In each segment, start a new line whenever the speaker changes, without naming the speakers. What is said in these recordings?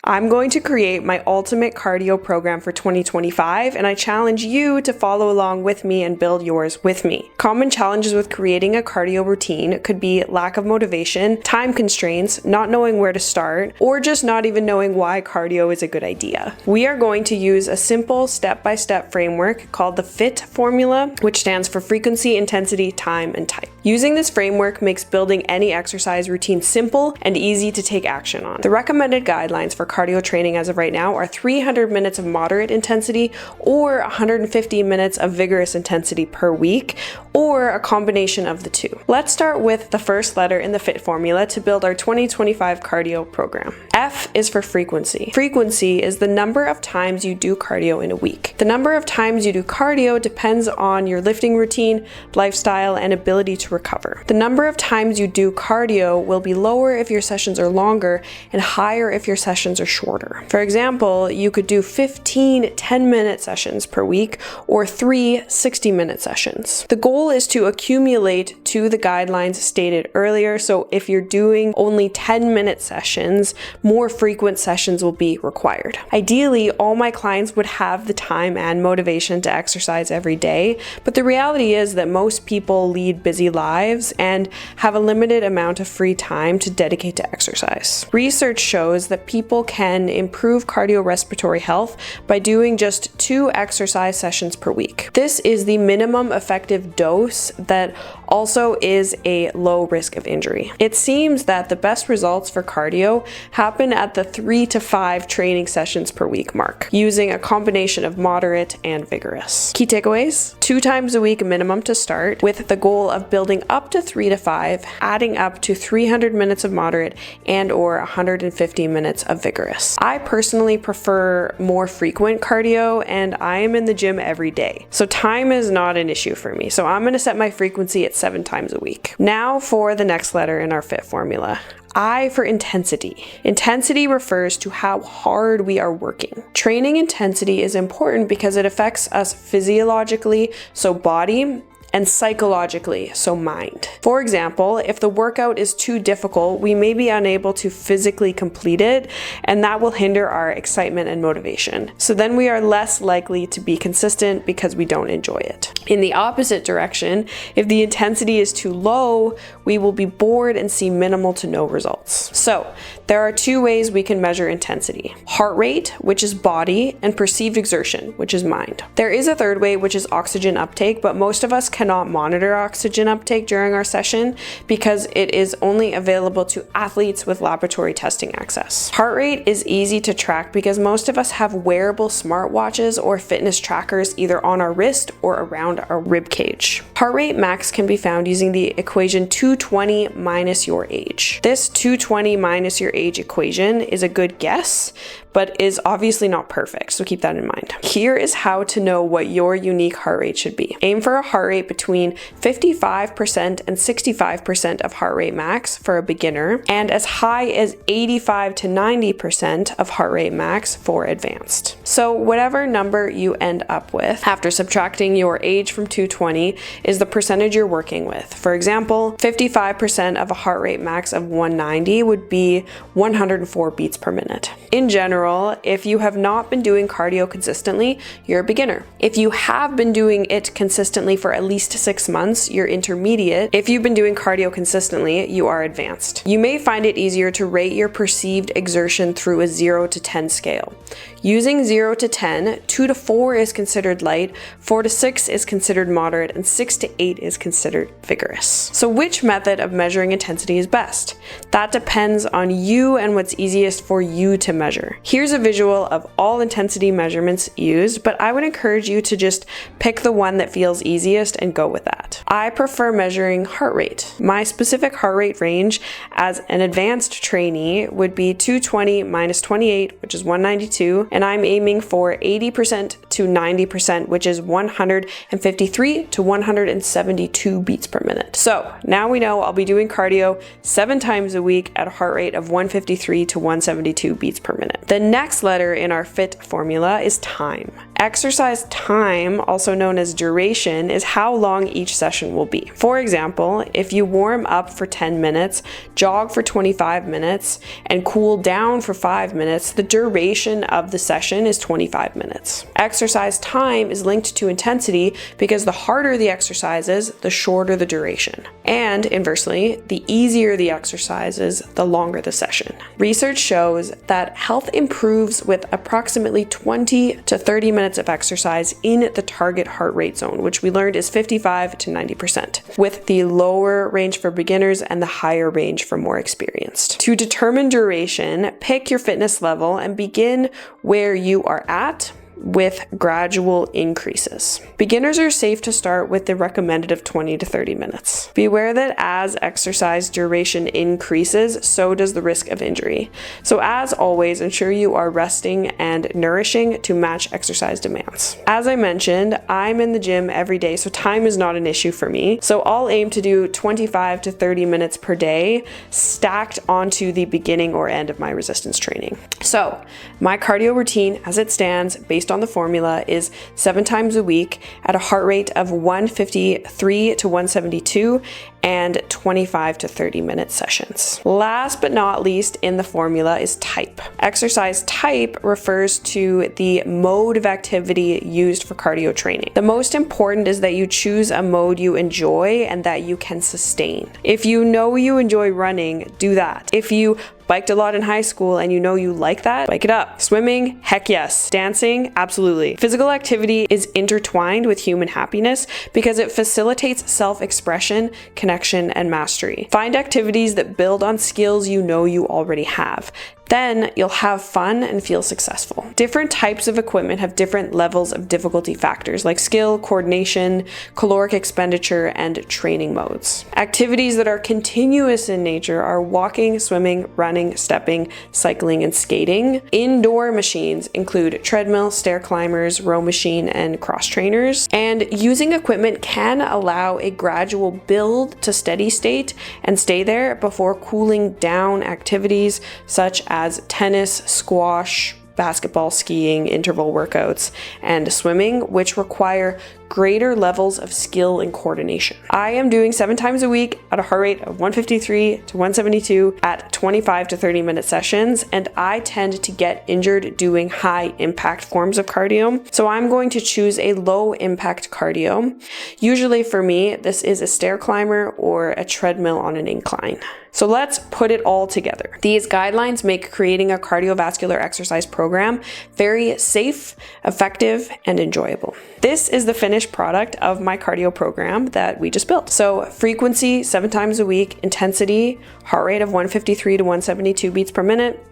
I'm going to create my ultimate cardio program for 2025, and I challenge you to follow along with me and build yours with me. Common challenges with creating a cardio routine could be lack of motivation, time constraints, not knowing where to start, or just not even knowing why cardio is a good idea. We are going to use a simple step-by-step framework called the FIT formula, which stands for frequency, intensity, time, and type. Using this framework makes building any exercise routine simple and easy to take action on. The recommended guidelines for cardio training as of right now are 300 minutes of moderate intensity or 150 minutes of vigorous intensity per week, or a combination of the two. Let's start with the first letter in the FIT formula to build our 2025 cardio program. F is for frequency. Frequency is the number of times you do cardio in a week. The number of times you do cardio depends on your lifting routine, lifestyle, and ability to recover. The number of times you do cardio will be lower if your sessions are longer and higher if your sessions are shorter. For example, you could do 15 10-minute sessions per week or 3 60-minute sessions. The goal is to accumulate to the guidelines stated earlier, so if you're doing only 10-minute sessions, more frequent sessions will be required. Ideally, all my clients would have the time and motivation to exercise every day, but the reality is that most people lead busy lives and have a limited amount of free time to dedicate to exercise. Research shows that people can improve cardiorespiratory health by doing just 2 exercise sessions per week. This is the minimum effective dose that also is a low risk of injury. It seems that the best results for cardio happen at the 3 to 5 training sessions per week mark, using a combination of moderate and vigorous. Key takeaways: 2 times a week minimum to start, with the goal of building up to 3 to 5, adding up to 300 minutes of moderate and or 150 minutes of vigorous. I personally prefer more frequent cardio, and I am in the gym every day, so time is not an issue for me. So I'm going to set my frequency at 7 times a week. Now for the next letter in our FIT formula. I for intensity. Intensity refers to how hard we are working. Training intensity is important because it affects us physiologically, so body, and psychologically, so mind. For example, if the workout is too difficult, we may be unable to physically complete it, and that will hinder our excitement and motivation. So then we are less likely to be consistent because we don't enjoy it. In the opposite direction, if the intensity is too low, we will be bored and see minimal to no results. So there are 2 ways we can measure intensity: heart rate, which is body, and perceived exertion, which is mind. There is a third way, which is oxygen uptake, but most of us cannot monitor oxygen uptake during our session because it is only available to athletes with laboratory testing access. Heart rate is easy to track because most of us have wearable smartwatches or fitness trackers either on our wrist or around our rib cage. Heart rate max can be found using the equation 220 minus your age. This 220 minus your age equation is a good guess, but is obviously not perfect, so keep that in mind. Here is how to know what your unique heart rate should be. Aim for a heart rate between 55% and 65% of heart rate max for a beginner, and as high as 85 to 90% of heart rate max for advanced. So whatever number you end up with, after subtracting your age from 220, is the percentage you're working with. For example, 55% of a heart rate max of 190 would be 104 beats per minute. In general, if you have not been doing cardio consistently, you're a beginner. If you have been doing it consistently for at least 6 months, you're intermediate. If you've been doing cardio consistently, you are advanced. You may find it easier to rate your perceived exertion through a 0 to 10 scale. Using 0 to 10, 2 to 4 is considered light, 4 to 6 is considered moderate, and 6 to 8 is considered vigorous. So which method of measuring intensity is best? That depends on you and what's easiest for you to measure. Here's a visual of all intensity measurements used, but I would encourage you to just pick the one that feels easiest and go with that. I prefer measuring heart rate. My specific heart rate range as an advanced trainee would be 220 minus 28, which is 192, and I'm aiming for 80% to 90%, which is 153 to 172 beats per minute. So now we know I'll be doing cardio 7 times a week at a heart rate of 153 to 172 beats per minute. The next letter in our FIT formula is time. Exercise time, also known as duration, is how long each session will be. For example, if you warm up for 10 minutes, jog for 25 minutes, and cool down for 5 minutes, the duration of the session is 25 minutes. Exercise time is linked to intensity because the harder the exercise is, the shorter the duration. And inversely, the easier the exercise is, the longer the session. Research shows that health improves with approximately 20 to 30 minutes of exercise in the target heart rate zone, which we learned is 55 to 90%, with the lower range for beginners and the higher range for more experienced. To determine duration, pick your fitness level and begin where you are at, with gradual increases. Beginners are safe to start with the recommended of 20 to 30 minutes. Beware that as exercise duration increases, so does the risk of injury. So as always, ensure you are resting and nourishing to match exercise demands. As I mentioned, I'm in the gym every day, so time is not an issue for me. So I'll aim to do 25 to 30 minutes per day stacked onto the beginning or end of my resistance training. So my cardio routine as it stands, based on the formula, is 7 times a week at a heart rate of 153 to 172 and 25 to 30 minute sessions. Last but not least in the formula is type. Exercise type refers to the mode of activity used for cardio training. The most important is that you choose a mode you enjoy and that you can sustain. If you know you enjoy running, do that. If you biked a lot in high school and you know you like that, bike it up. Swimming, heck yes. Dancing, absolutely. Physical activity is intertwined with human happiness because it facilitates self-expression, connection, and mastery. Find activities that build on skills you know you already have. Then you'll have fun and feel successful. Different types of equipment have different levels of difficulty factors like skill, coordination, caloric expenditure, and training modes. Activities that are continuous in nature are walking, swimming, running, stepping, cycling, and skating. Indoor machines include treadmill, stair climbers, row machine, and cross trainers. And using equipment can allow a gradual build to steady state and stay there before cooling down activities such as tennis, squash, basketball, skiing, interval workouts, and swimming, which require greater levels of skill and coordination. I am doing 7 times a week at a heart rate of 153 to 172 at 25 to 30 minute sessions, and I tend to get injured doing high impact forms of cardio. So I'm going to choose a low impact cardio. Usually for me, this is a stair climber or a treadmill on an incline. So let's put it all together. These guidelines make creating a cardiovascular exercise program very safe, effective, and enjoyable. This is the finished product of my cardio program that we just built. So frequency, 7 times a week, intensity, heart rate of 153 to 172 beats per minute,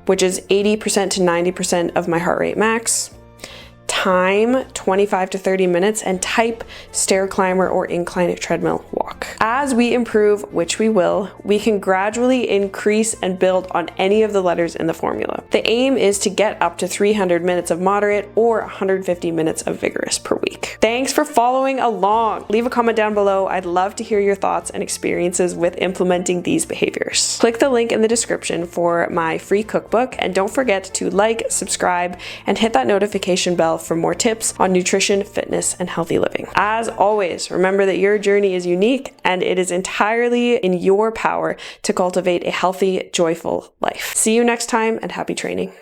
which is 80% to 90% of my heart rate max. Time, 25 to 30 minutes, and type, stair climber or incline treadmill walk. As we improve, which we will, we can gradually increase and build on any of the letters in the formula. The aim is to get up to 300 minutes of moderate or 150 minutes of vigorous per week. Thanks for following along. Leave a comment down below. I'd love to hear your thoughts and experiences with implementing these behaviors. Click the link in the description for my free cookbook, and don't forget to like, subscribe, and hit that notification bell for more tips on nutrition, fitness, and healthy living. As always, remember that your journey is unique and it is entirely in your power to cultivate a healthy, joyful life. See you next time, and happy training.